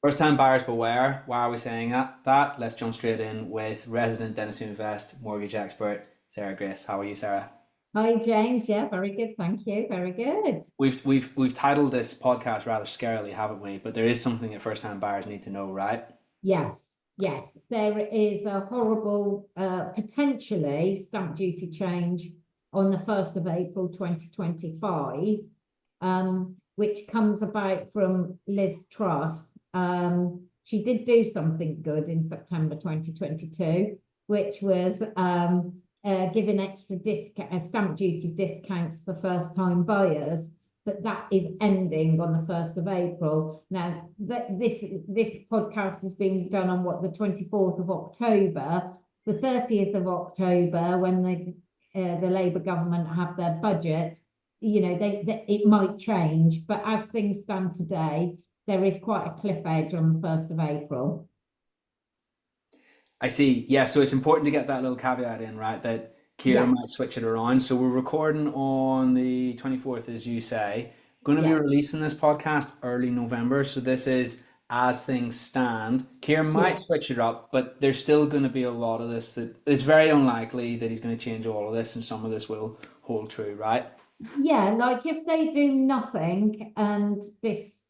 First time buyers beware. Why are we saying that? Let's jump straight in with resident Dennis Invest mortgage expert Sarah Grace. How are you, Sarah? Hi, James. Yeah, very good. Thank you. Very good. We've titled this podcast rather scarily, haven't we? But there is something that first time buyers need to know, right? Yes, yes. There is a horrible, potentially stamp duty change on the 1st of April 2025, which comes about from Liz Truss. She did do something good in September 2022, which was giving extra stamp duty discounts for first-time buyers, but that is ending on the 1st of April. Now, this podcast is being done on the 24th of October, the 30th of October, when the Labour government have their budget. It might change, but as things stand today, there is quite a cliff edge on the 1st of April. I see. Yeah, so it's important to get that little caveat in, right? That Kira Yeah, might switch it around. So we're recording on the 24th, as you say. Going to be yeah, releasing this podcast early November. So this is as things stand. Kira might yeah. switch it up, but there's still going to be a lot of this that it's very unlikely that he's going to change all of this, and some of this will hold true, right? Yeah, like if they do nothing and this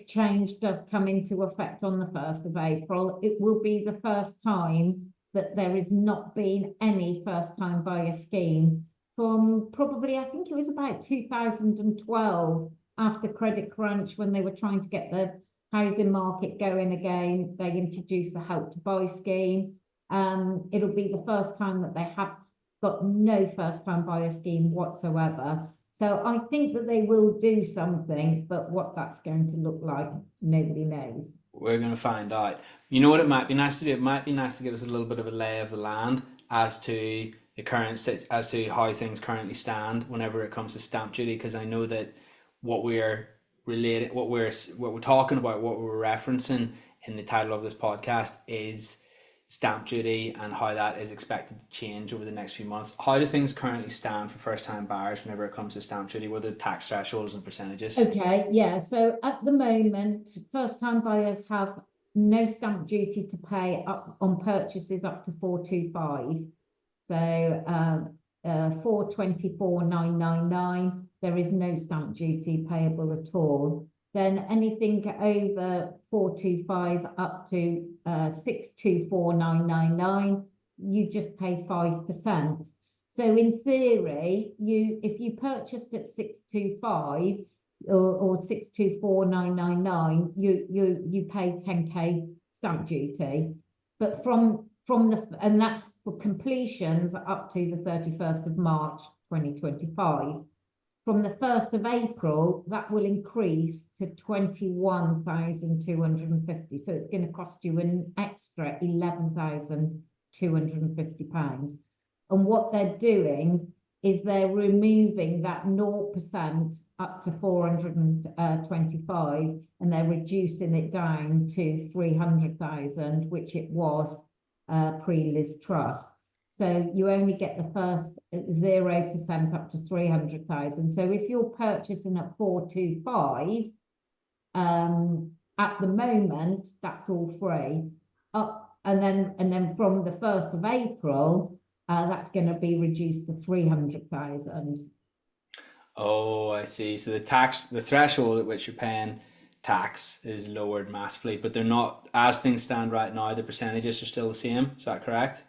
change does come into effect on the 1st of April, it will be the first time that there has not been any first time buyer scheme from probably, I think it was about 2012, after credit crunch, when they were trying to get the housing market going again. They introduced the Help to Buy scheme. It'll be the first time that they have got no first time buyer scheme whatsoever. So I think that they will do something, but what that's going to look like, nobody knows. We're going to find out. You know what it might be nice to do? It might be nice to give us a little bit of a lay of the land as to as to how things currently stand whenever it comes to stamp duty, because I know that what we're what we're talking about, what we're referencing in the title of this podcast is stamp duty and how that is expected to change over the next few months. How do things currently stand for first time buyers whenever it comes to stamp duty? What are the tax thresholds and percentages? Okay, yeah. So at the moment, first time buyers have no stamp duty to pay up on purchases up to 425. So 424,999, there is no stamp duty payable at all. Then anything over 425 up to 624,999, you just pay 5%. So in theory, if you purchased at 625 or 624,999, you pay 10k stamp duty. But and that's for completions up to the 31st of March 2025. From the 1st of April, that will increase to 21,250. So it's going to cost you an extra £11,250. And what they're doing is they're removing that 0% up to 425, and they're reducing it down to 300,000, which it was pre-Liz Truss. So you only get the first 0% up to 300,000. So if you're purchasing at 425, at the moment, that's all free. And then from the 1st of April, that's going to be reduced to 300,000. Oh, I see. So the threshold at which you're paying tax is lowered massively, but they're not, as things stand right now, the percentages are still the same. Is that correct?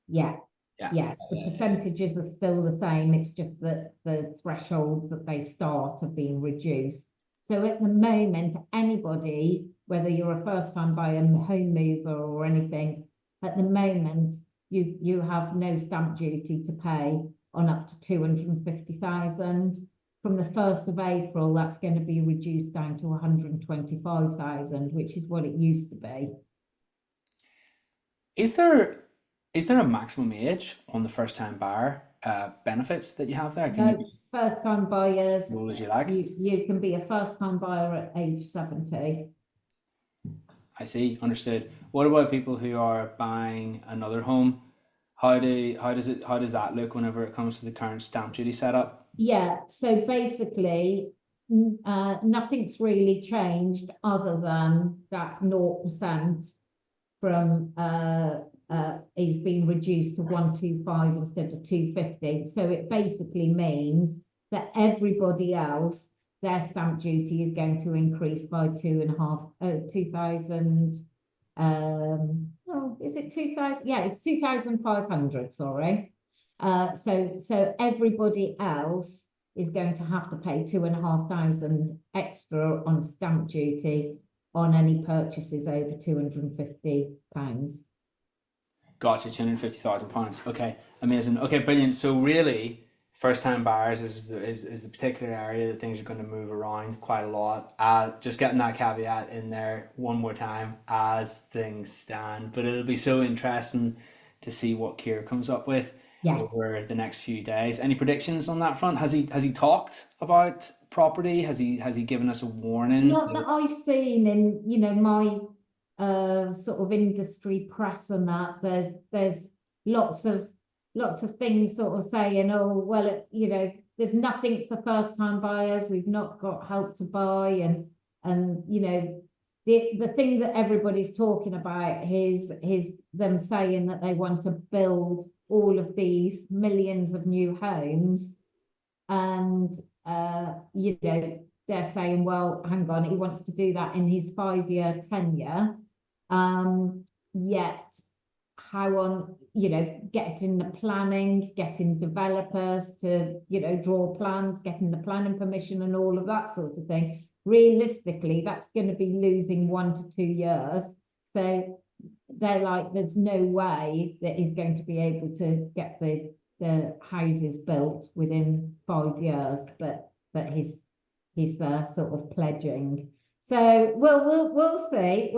Yeah. Yeah. Yes, the percentages are still the same. It's just that the thresholds that they start have been reduced. So at the moment, anybody, whether you're a first-time buyer, home mover, or anything, at the moment, you have no stamp duty to pay on up to 250,000. From the 1st of April, that's going to be reduced down to 125,000, which is what it used to be. Is there is there a maximum age on the first time buyer benefits that you have there? Can you No, be first-time buyers, as old as you like? you can be a first-time buyer at age 70. I see, understood. What about people who are buying another home? How does that look whenever it comes to the current stamp duty setup? Yeah, so basically, nothing's really changed other than that 0% from is being reduced to 125 instead of 250. So it basically means that everybody else, their stamp duty is going to increase by 2,000. Oh, is it 2,000? Yeah, it's 2,500. Sorry. So everybody else is going to have to pay 2,500 extra on stamp duty on any purchases over £250. Gotcha, £250,000. Okay, amazing. Okay, brilliant. So really, first time buyers is the particular area that things are going to move around quite a lot. Just getting that caveat in there one more time as things stand. But it'll be so interesting to see what Keir comes up with Yes. over the next few days. Any predictions on that front? Has he talked about property? Has he given us a warning? Not that I've seen in, my sort of industry press and that. There's lots of things sort of saying, oh, well, there's nothing for first time buyers. We've not got Help to Buy, and the thing that everybody's talking about is them saying that they want to build all of these millions of new homes, and they're saying, well, hang on, he wants to do that in his 5-year tenure. Yet how on, getting the planning, getting developers to, draw plans, getting the planning permission and all of that sort of thing. Realistically, that's going to be losing 1 to 2 years. So they're like, there's no way that he's going to be able to get the houses built within 5 years, but he's sort of pledging. So we'll see.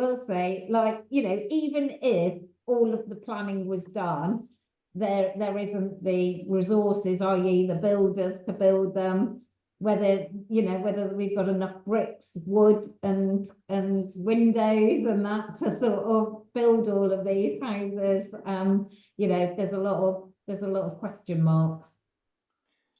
Like, even if all of the planning was done, there isn't the resources, i.e. the builders, to build them. Whether we've got enough bricks, wood, and windows and that to sort of build all of these houses. There's a lot of question marks.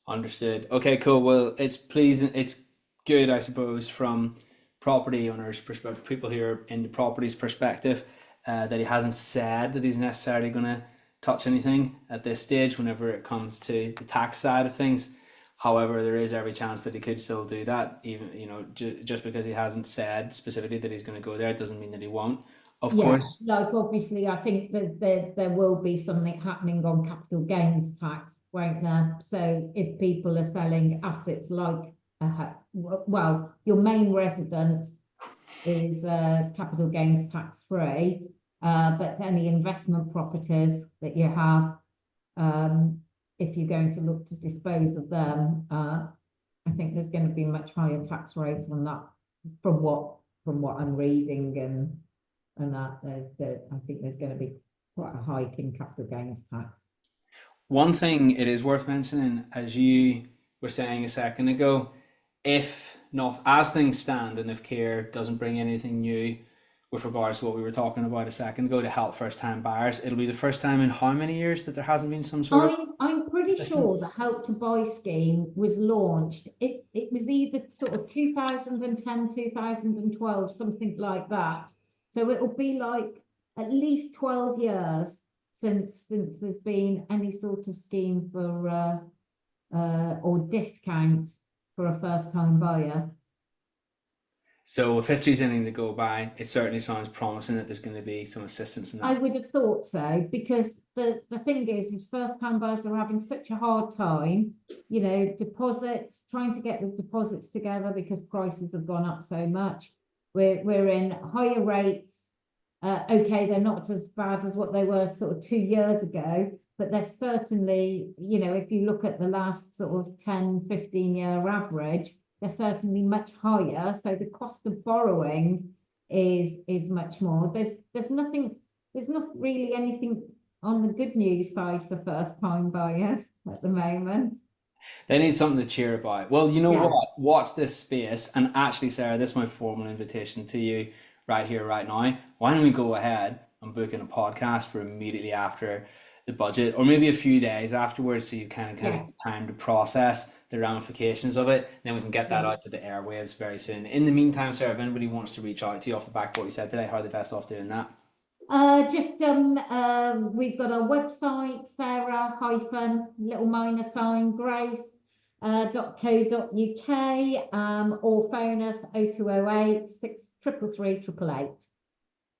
Understood. Okay, cool. Well, it's pleasing. It's good, I suppose, from property owners' perspective, people who are in the property's perspective, that he hasn't said that he's necessarily going to touch anything at this stage whenever it comes to the tax side of things. However, there is every chance that he could still do that, even, just because he hasn't said specifically that he's going to go there, it doesn't mean that he won't. Of course. Like obviously, I think that there will be something happening on capital gains tax, won't there? So if people are selling assets like your main residence is capital gains tax free, but any investment properties that you have, if you're going to look to dispose of them, I think there's going to be much higher tax rates on that from what I'm reading, and that I think there's going to be quite a hike in capital gains tax. One thing it is worth mentioning, as you were saying a second ago, if not, as things stand, and if Keir doesn't bring anything new with regards to what we were talking about a second ago to help first-time buyers, it'll be the first time in how many years that there hasn't been some sort of I'm pretty assistance? sure the Help to Buy scheme was launched. It was either sort of 2010, 2012, something like that. So it'll be like at least 12 years since there's been any sort of scheme for or discount for a first-time buyer. So if history's anything to go by, it certainly sounds promising that there's going to be some assistance in that. I would have thought so, because the thing is first-time buyers are having such a hard time, deposits, trying to get the deposits together because prices have gone up so much. We're in higher rates. Okay, they're not as bad as what they were sort of 2 years ago, but they're certainly, if you look at the last sort of 10, 15-year average, they're certainly much higher. So the cost of borrowing is much more. There's not really anything on the good news side for first-time buyers at the moment. They need something to cheer about. Well, you know Yeah. what? Watch this space. And actually, Sarah, this is my formal invitation to you right here, right now. Why don't we go ahead and book in a podcast for immediately after the the budget, or maybe a few days afterwards, so you kind of Yes, get time to process the ramifications of it. Then we can get that yeah. out to the airwaves very soon. In the meantime, sir, if anybody wants to reach out to you off the back of what you said today, how are they best off doing that? We've got our website, Sarah hyphen little minor sign Grace .co.uk, or phone us 0208 633 888.